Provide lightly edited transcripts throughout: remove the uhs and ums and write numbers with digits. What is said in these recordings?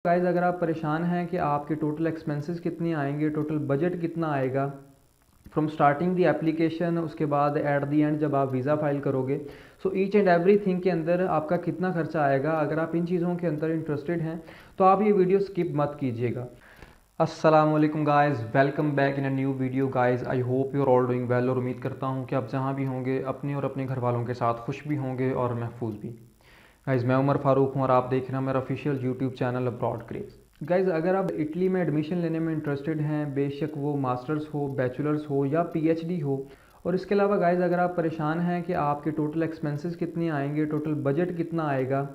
Guys अगर आप परेशान हैं कि आपके टोटल एक्सपेंसेस कितने आएंगे, टोटल बजट कितना आएगा फ्रॉम स्टार्टिंग दी एप्लीकेशन, उसके बाद एट दी एंड जब आप वीज़ा फाइल करोगे, so each and every thing के अंदर आपका कितना खर्चा आएगा, अगर आप इन चीज़ों के अंदर इंटरेस्टेड हैं तो आप ये वीडियो स्किप मत कीजिएगा। अस्सलाम वालेकुम guys, welcome back in a new video guys. I hope you are all doing well और उम्मीद करता हूँ कि आप जहाँ भी होंगे अपने और अपने घर वालों के साथ खुश भी होंगे और महफूज भी। गाइज़ मैं उमर फारूक हूँ और आप देख रहे हैं मेरा official YouTube channel abroad craze. Guys अगर आप इटली में एडमिशन लेने में इंटरेस्टेड हैं, बेशक वो मास्टर्स हो, बैचलर्स हो या पीएचडी हो, और इसके अलावा गाइज़ अगर आप परेशान हैं कि आपके टोटल एक्सपेंसेस कितने आएंगे, टोटल बजट कितना आएगा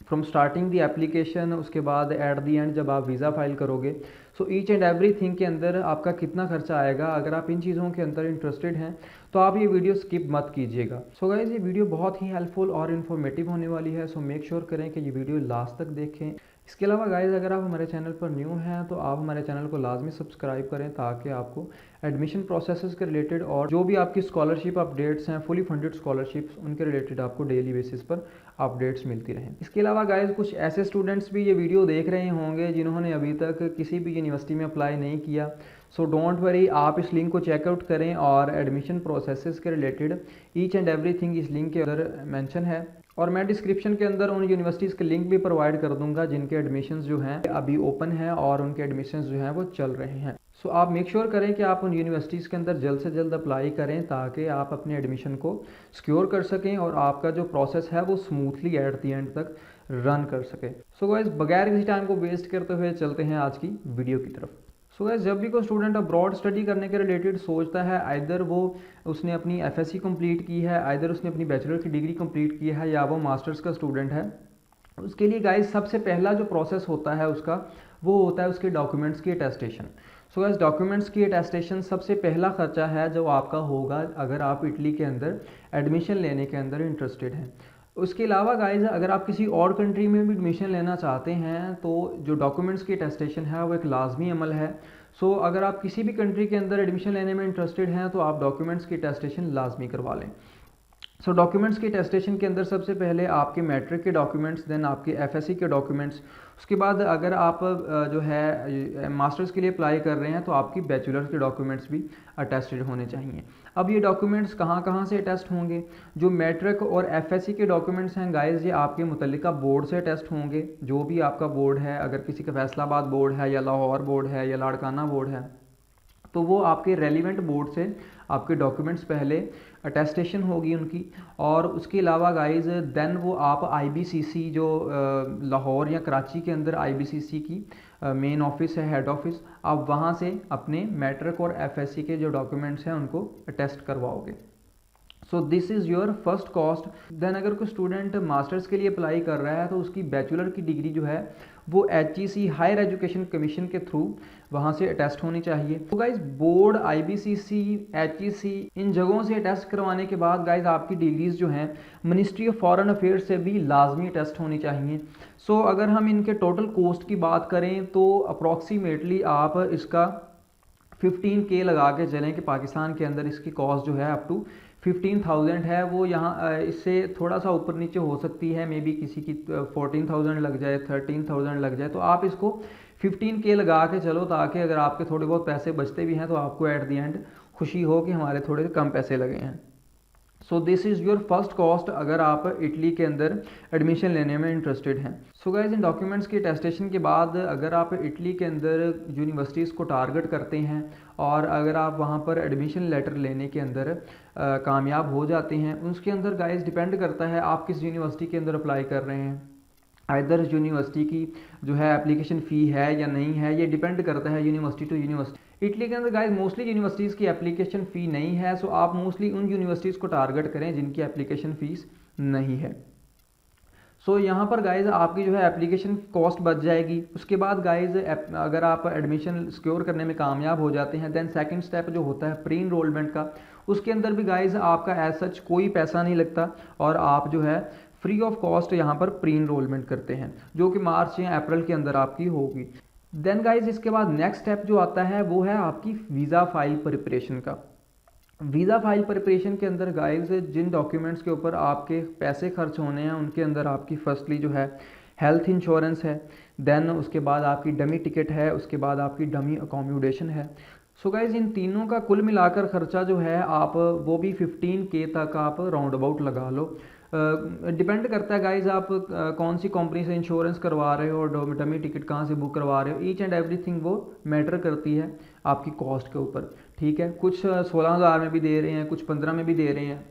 फ्रॉम स्टार्टिंग दी एप्लीकेशन, उसके बाद एट दी एंड जब आप वीज़ा फाइल करोगे, so each and every thing के अंदर आपका कितना खर्चा आएगा, अगर आप इन चीज़ों के अंदर इंटरेस्टेड हैं तो आप ये वीडियो स्किप मत कीजिएगा। सो गाइज़ ये वीडियो बहुत ही हेल्पफुल और इन्फॉर्मेटिव होने वाली है, सो मेक श्योर करें कि ये वीडियो लास्ट तक देखें। इसके अलावा गाइज़ अगर आप हमारे चैनल पर न्यू हैं तो आप हमारे चैनल को लाजमी सब्सक्राइब करें ताकि आपको एडमिशन प्रोसेसेस के रिलेटेड और जो भी आपकी स्कॉलरशिप अपडेट्स हैं, फुली फंडेड स्कॉलरशिप्स, उनके रिलेटेड आपको डेली बेसिस पर अपडेट्स मिलती रहें। इसके अलावा गाइज़ कुछ ऐसे स्टूडेंट्स भी ये वीडियो देख रहे होंगे जिन्होंने अभी तक किसी भी यूनिवर्सिटी में अप्लाई नहीं किया, सो डोंट वरी, आप इस लिंक को चेकआउट करें और एडमिशन प्रोसेसेस के रिलेटेड ईच एंड एवरीथिंग इस लिंक के अंदर मेंशन है, और मैं डिस्क्रिप्शन के अंदर उन यूनिवर्सिटीज़ के लिंक भी प्रोवाइड कर दूंगा जिनके एडमिशन्स जो हैं अभी ओपन हैं और उनके एडमिशन्स जो हैं वो चल रहे हैं। सो आप मेक श्योर करें कि आप उन यूनिवर्सिटीज़ के अंदर जल्द से जल्द अप्लाई करें ताकि आप अपने एडमिशन को सिक्योर कर सकें और आपका जो प्रोसेस है वो स्मूथली एट दी एंड तक रन कर सके। सो गाइस बगैर किसी टाइम को वेस्ट करते हुए चलते हैं आज की वीडियो की तरफ। सो गाइस जब भी कोई स्टूडेंट अब्रॉड स्टडी करने के रिलेटेड सोचता है, आइदर वो उसने अपनी एफएससी कंप्लीट की है, आइदर उसने अपनी बैचलर की डिग्री कंप्लीट की है, या वो मास्टर्स का स्टूडेंट है, उसके लिए गाइस सबसे पहला जो प्रोसेस होता है उसका वो होता है उसके डॉक्यूमेंट्स की अटेस्टेशन। सो गाइस डॉक्यूमेंट्स की अटेस्टेशन सबसे पहला खर्चा है जो आपका होगा अगर आप इटली के अंदर एडमिशन लेने के अंदर इंटरेस्टेड हैं। उसके अलावा गाइज अगर आप किसी और कंट्री में भी एडमिशन लेना चाहते हैं तो जो डॉक्यूमेंट्स की अटेस्टेशन है वो एक लाजमी अमल है। सो अगर आप किसी भी कंट्री के अंदर एडमिशन लेने में इंटरेस्टेड हैं तो आप डॉक्यूमेंट्स की अटेस्टेशन लाजमी करवा लें। सो डॉक्यूमेंट्स की टेस्टेशन के अंदर सबसे पहले आपके मैट्रिक के डॉक्यूमेंट्स, देन आपके एफएससी के डॉक्यूमेंट्स, उसके बाद अगर आप जो है मास्टर्स के लिए अप्लाई कर रहे हैं तो आपकी बैचलर्स के डॉक्यूमेंट्स भी अटेस्टेड होने चाहिए। अब ये डॉक्यूमेंट्स कहाँ कहाँ से अटेस्ट होंगे? जो मैट्रिक और एफएससी के डॉक्यूमेंट्स हैं गाइज ये आपके मुतल्लिका बोर्ड से अटेस्ट होंगे। जो भी आपका बोर्ड है, अगर किसी का फैसलाबाद बोर्ड है या लाहौर बोर्ड है या लाड़काना बोर्ड है, तो वो आपके रेलिवेंट बोर्ड से आपके डॉक्यूमेंट्स पहले अटेस्टेशन होगी उनकी। और उसके अलावा गाइज देन वो आप आईबीसीसी जो लाहौर या कराची के अंदर आईबीसीसी की मेन ऑफिस है, हेड ऑफिस, आप वहाँ से अपने मैट्रिक और एफएससी के जो डॉक्यूमेंट्स हैं उनको अटेस्ट करवाओगे। So this is your first cost. Then अगर कोई स्टूडेंट मास्टर्स के लिए अप्लाई कर रहा है तो उसकी बैचलर की डिग्री जो है वो एचईसी हायर एजुकेशन कमीशन के थ्रू वहाँ से अटेस्ट होनी चाहिए। तो गाइज बोर्ड, आईबीसीसी, एचईसी, इन जगहों से अटेस्ट करवाने के बाद गाइज आपकी डिग्रीज जो हैं मिनिस्ट्री ऑफ फॉरेन अफेयर्स से भी लाजमी अटेस्ट होनी चाहिए। सो अगर हम इनके टोटल कॉस्ट की बात करें तो अप्रॉक्सीमेटली आप इसका 15K लगा के चलें कि पाकिस्तान के अंदर इसकी कॉस्ट जो है अप टू 15,000 है। वो यहाँ इससे थोड़ा सा ऊपर नीचे हो सकती है, मे बी किसी की 14,000 लग जाए, 13,000 लग जाए, तो आप इसको 15K लगा के चलो ताकि अगर आपके थोड़े बहुत पैसे बचते भी हैं तो आपको एट दी एंड खुशी हो कि हमारे थोड़े कम पैसे लगे हैं। सो this is your first cost अगर आप इटली के अंदर एडमिशन लेने में इंटरेस्टेड हैं। सो गाइज इन डॉक्यूमेंट्स की टेस्टेशन के बाद अगर आप इटली के अंदर यूनिवर्सिटीज़ को टारगेट करते हैं और अगर आप वहाँ पर एडमिशन लेटर लेने के अंदर कामयाब हो जाते हैं, उसके अंदर गाइज डिपेंड करता है आप किस यूनिवर्सिटी के अंदर अप्लाई कर रहे हैं। आइदर यूनिवर्सिटी की जो है एप्लीकेशन फ़ी है या नहीं है, ये डिपेंड करता है यूनिवर्सिटी टू यूनिवर्सिटी। इटली के अंदर गाइज मोस्टली यूनिवर्सिटीज़ की एप्लीकेशन फ़ी नहीं है, सो आप मोस्टली उन यूनिवर्सिटीज़ को टारगेट करें जिनकी एप्लीकेशन फ़ीस नहीं है। सो यहाँ पर गाइज आपकी जो है एप्लीकेशन कॉस्ट बच जाएगी। उसके बाद गाइज अगर आप एडमिशन सिक्योर करने में कामयाब हो जाते हैं, देन सेकंड स्टेप जो होता है प्री इनरोलमेंट का, उसके अंदर भी गाइज आपका एज सच कोई पैसा नहीं लगता और आप जो है फ्री ऑफ कॉस्ट यहाँ पर प्री इनरोलमेंट करते हैं जो कि मार्च या अप्रैल के अंदर आपकी होगी। देन गाइज इसके बाद नेक्स्ट स्टेप जो आता है वो है आपकी वीज़ा फाइल प्रिपरेशन का। वीज़ा फाइल प्रिपरेशन के अंदर गाइज जिन डॉक्यूमेंट्स के ऊपर आपके पैसे खर्च होने हैं उनके अंदर आपकी फर्स्टली जो है हेल्थ इंश्योरेंस है, देन उसके बाद आपकी डमी टिकट है, उसके बाद आपकी डमी अकोमोडेशन है। सो गाइज़ इन तीनों का कुल मिलाकर ख़र्चा जो है आप वो भी 15K तक आप राउंड अबाउट लगा लो। डिपेंड करता है गाइज़ आप कौन सी कंपनी से इंश्योरेंस करवा रहे हो और डमी टिकट कहाँ से बुक करवा रहे हो, ईच एंड एवरीथिंग वो मैटर करती है आपकी कॉस्ट के ऊपर, ठीक है। कुछ 16,000 में भी दे रहे हैं, कुछ 15 में भी दे रहे हैं,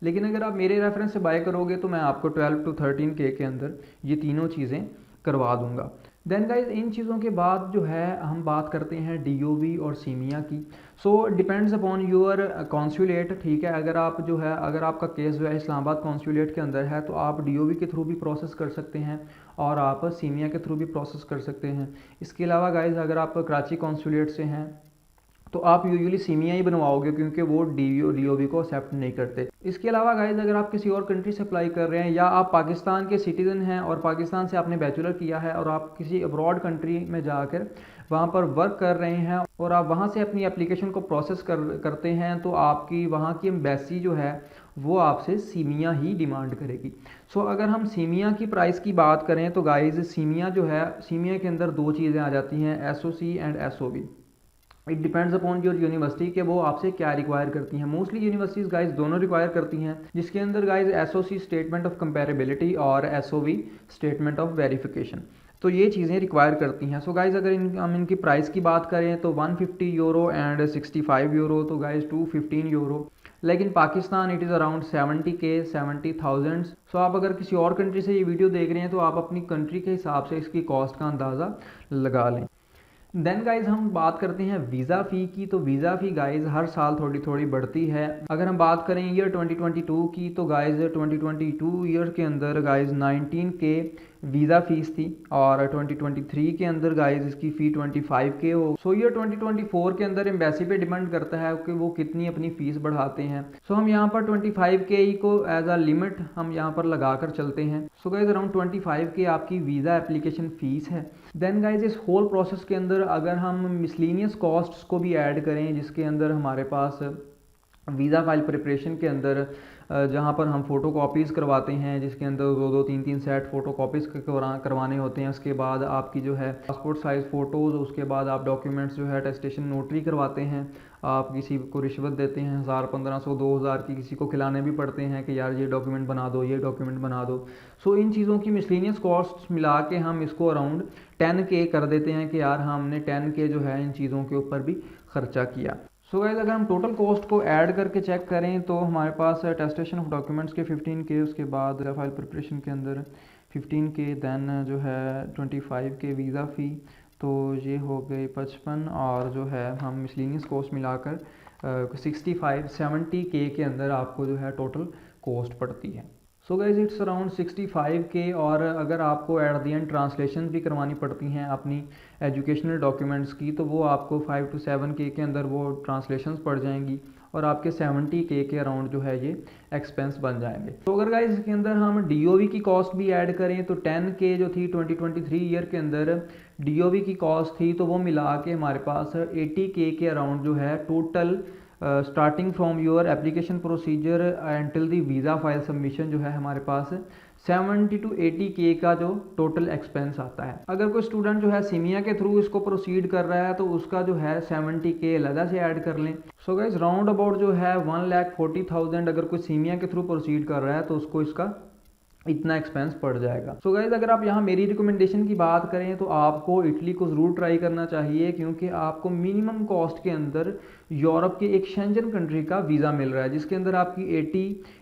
लेकिन अगर आप मेरे रेफरेंस से बाय करोगे तो मैं आपको 12 to 13K के अंदर ये तीनों चीज़ें करवा दूंगा। देन गाइज इन चीज़ों के बाद जो है हम बात करते हैं DOV और सीमिया की। So depends upon your consulate, ठीक है। अगर आप जो है अगर आपका केस जो है इस्लामाबाद कॉन्सुलेट के अंदर है तो आप DOV के थ्रू भी प्रोसेस कर सकते हैं और आप सीमिया के थ्रू भी प्रोसेस कर सकते हैं। इसके अलावा गाइज अगर आप कराची कॉन्सुलेट से हैं तो आप यूजुअली सीमिया ही बनवाओगे क्योंकि वो DOV को एक्सेप्ट नहीं करते। इसके अलावा गाइज अगर आप किसी और कंट्री से अप्लाई कर रहे हैं या आप पाकिस्तान के सिटीज़न हैं और पाकिस्तान से आपने बैचलर किया है और आप किसी अब्रॉड कंट्री में जाकर वहाँ पर वर्क कर रहे हैं और आप वहाँ से अपनी एप्लीकेशन को प्रोसेस करते हैं तो आपकी वहाँ की एम्बेसी जो है वो आपसे सीमिया ही डिमांड करेगी। सो अगर हम सीमिया की प्राइस की बात करें तो गाइज सीमिया जो है, सीमिया के अंदर दो चीज़ें आ जाती हैं, SOC and SOV। It depends upon your university के वो आपसे क्या रिक्वायर करती हैं। मोस्टली यूनिवर्सिटीज़ गाइज दोनों रिक्वायर करती हैं, जिसके अंदर guys SOC statement of comparability और SOV स्टेटमेंट ऑफ वेरिफिकेशन, तो ये चीज़ें रिक्वायर करती हैं। सो गाइज अगर हम इनकी प्राइस की बात करें तो 150 यूरो एंड 65 यूरो, तो गाइज 215 यूरो। लेकिन Pakistan it is around 70K 70,000। सो आप अगर किसी और कंट्री से ये वीडियो देख रहे हैं तो आप अपनी कंट्री के हिसाब से इसकी कॉस्ट का अंदाज़ा लगा लें। देन गाइज हम बात करते हैं वीज़ा फ़ी की। तो वीज़ा फ़ी गाइज हर साल थोड़ी थोड़ी बढ़ती है। अगर हम बात करें ईयर 2022 की तो गाइज 2022 ईयर के अंदर गाइज 19K वीज़ा फ़ीस थी और 2023 के अंदर गाइज इसकी फ़ी 25K हो। सो ईयर 2024 के अंदर एम्बेसी पे डिपेंड करता है कि वो कितनी अपनी फ़ीस बढ़ाते हैं। सो हम यहाँ पर 25K को एज अ लिमिट हम यहाँ पर लगा कर चलते हैं। सो गाइज अराउंड 25K आपकी वीज़ा एप्लीकेशन फ़ीस है। देन गाइज इस होल प्रोसेस के अंदर अगर हम मिसलीनियस कॉस्ट्स को भी ऐड करें, जिसके अंदर हमारे पास वीज़ा फाइल प्रिपरेशन के अंदर जहाँ पर हम फ़ोटो कॉपीज़ करवाते हैं, जिसके अंदर 2-2 3-3 सेट फ़ोटो कॉपीज़ करवाने होते हैं। उसके बाद आपकी जो है पासपोर्ट साइज़ फ़ोटोज़, उसके बाद आप डॉक्यूमेंट्स जो है अटेस्टेशन नोटरी करवाते हैं। आप किसी को रिश्वत देते हैं 1000 1500 2000 की, किसी को खिलाने भी पड़ते हैं कि यार ये डॉक्यूमेंट बना दो, ये डॉक्यूमेंट बना दो। सो इन चीज़ों की मिसलीनियस कॉस्ट मिला के हम इसको अराउंड 10K कर देते हैं कि यार हमने 10K जो है इन चीज़ों के ऊपर भी खर्चा किया। सो गाइस अगर हम टोटल कॉस्ट को ऐड करके चेक करें तो हमारे पास अटेस्टेशन ऑफ डॉक्यूमेंट्स के 15K, उसके बाद फाइल प्रिपरेशन के अंदर 15K, देन जो है 25K वीज़ा फ़ी, तो ये हो गई 55, और जो है हम मिसलीनियस कॉस्ट मिलाकर 65-70K के अंदर आपको जो है टोटल कॉस्ट पड़ती है। So guys it's around 65K। और अगर आपको एट द एंड ट्रांसलेशन भी करवानी पड़ती हैं अपनी एजुकेशनल डॉक्यूमेंट्स की तो वो आपको 5 to 7K के अंदर वो ट्रांसलेशंस पड़ जाएंगी और आपके 70K के अराउंड जो है ये एक्सपेंस बन जाएंगे। तो अगर गाइज इसके अंदर हम DOV की कॉस्ट भी ऐड करें तो 10K जो थी 2023 ईयर के अंदर DOV की कॉस्ट थी, तो वो मिला के हमारे पास 80K के अराउंड जो है total starting from your application procedure until the visa file submission जो है हमारे पास 70 to 80K का जो टोटल एक्सपेंस आता है। अगर कोई स्टूडेंट जो है सीमिया के थ्रू इसको प्रोसीड कर रहा है तो उसका जो है 70K अलग से ऐड कर लें। सो गाइज राउंड अबाउट जो है 1,40,000 अगर कोई सीमिया के थ्रू प्रोसीड कर रहा है तो उसको इसका इतना एक्सपेंस पड़ जाएगा। सो गाइज अगर आप यहाँ मेरी रिकमेंडेशन की बात करें तो आपको इटली को ज़रूर ट्राई करना चाहिए, क्योंकि आपको मिनिमम कॉस्ट के अंदर यूरोप के एक शेंजन कंट्री का वीज़ा मिल रहा है, जिसके अंदर आपकी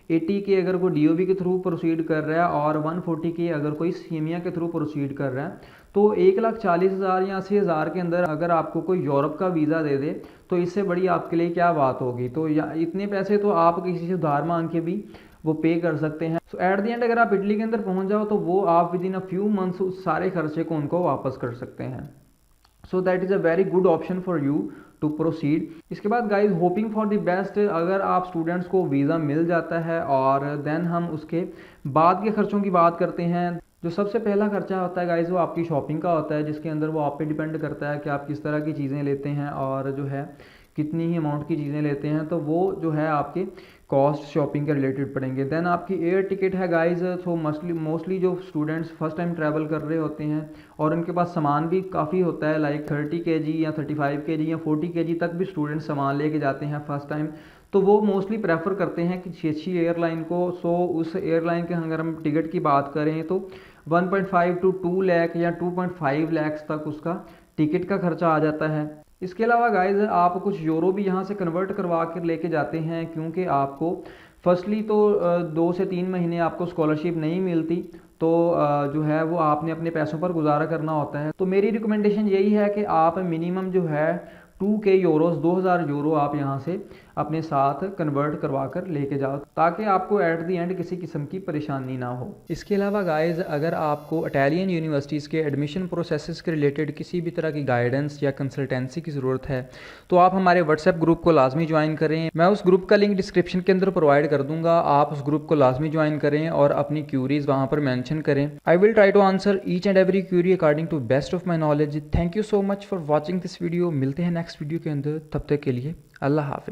80K अगर कोई DOV के थ्रू प्रोसीड कर रहा है और 140K अगर कोई सीमिया के थ्रू प्रोसीड कर रहा है, तो 1,40,000 या 80,000 के अंदर अगर आपको कोई यूरोप का वीज़ा दे दे तो इससे बड़ी आपके लिए क्या बात होगी। तो इतने पैसे तो आप किसी से उधार मांग के भी वो पे कर सकते हैं। सो एट द एंड अगर आप इटली के अंदर पहुंच जाओ तो वो आप within a few months उस सारे खर्चे को उनको वापस कर सकते हैं। So that is a very good option for you to proceed. इसके बाद guys hoping for the best, अगर आप स्टूडेंट्स को वीज़ा मिल जाता है और देन हम उसके बाद के खर्चों की बात करते हैं। जो सबसे पहला खर्चा होता है गाइज वो आपकी शॉपिंग का होता है, जिसके अंदर वो आप पे डिपेंड करता है कि आप किस तरह की चीज़ें लेते हैं और जो है कितनी ही अमाउंट की चीज़ें लेते हैं। तो वो जो है आपके कॉस्ट शॉपिंग के रिलेटेड पढ़ेंगे। देन आपकी एयर टिकट है गाइज, तो मोस्टली जो स्टूडेंट्स फर्स्ट टाइम ट्रैवल कर रहे होते हैं और उनके पास सामान भी काफ़ी होता है, लाइक 30 kg या 35 kg या 40 kg तक भी स्टूडेंट सामान लेके जाते हैं फर्स्ट टाइम, तो वो मोस्टली प्रेफर करते हैं कि अच्छी एयरलाइन को। सो उस एयरलाइन के अगर हम टिकट की बात करें तो 1.5 to 2 लाख या 2.5 लाख तक उसका टिकट का खर्चा आ जाता है। इसके अलावा गाइज आप कुछ यूरो भी यहाँ से कन्वर्ट करवा कर लेके जाते हैं, क्योंकि आपको फर्स्टली तो 2 से 3 महीने आपको स्कॉलरशिप नहीं मिलती, तो जो है वो आपने अपने पैसों पर गुजारा करना होता है। तो मेरी रिकमेंडेशन यही है कि आप मिनिमम जो है 2K यूरोस 2000 यूरो आप यहाँ से अपने साथ कन्वर्ट करवा कर लेके जाओ, ताकि आपको एट द एंड किसी किस्म की परेशानी ना हो। इसके अलावा गाइज अगर आपको इटालियन यूनिवर्सिटीज़ के एडमिशन प्रोसेसेस के रिलेटेड किसी भी तरह की गाइडेंस या कंसल्टेंसी की ज़रूरत है तो आप हमारे व्हाट्सएप ग्रुप को लाजमी ज्वाइन करें। मैं उस ग्रुप का लिंक डिस्क्रिप्शन के अंदर प्रोवाइड कर दूंगा, आप उस ग्रुप को लाजमी ज्वाइन करें और अपनी क्यूरीज वहाँ पर मैंशन करें। I will try to answer each and every query according to best of my knowledge. Thank you so much for watching this video. मिलते हैं नेक्स्ट वीडियो के अंदर, तब तक के लिए अल्लाह हाफिज़।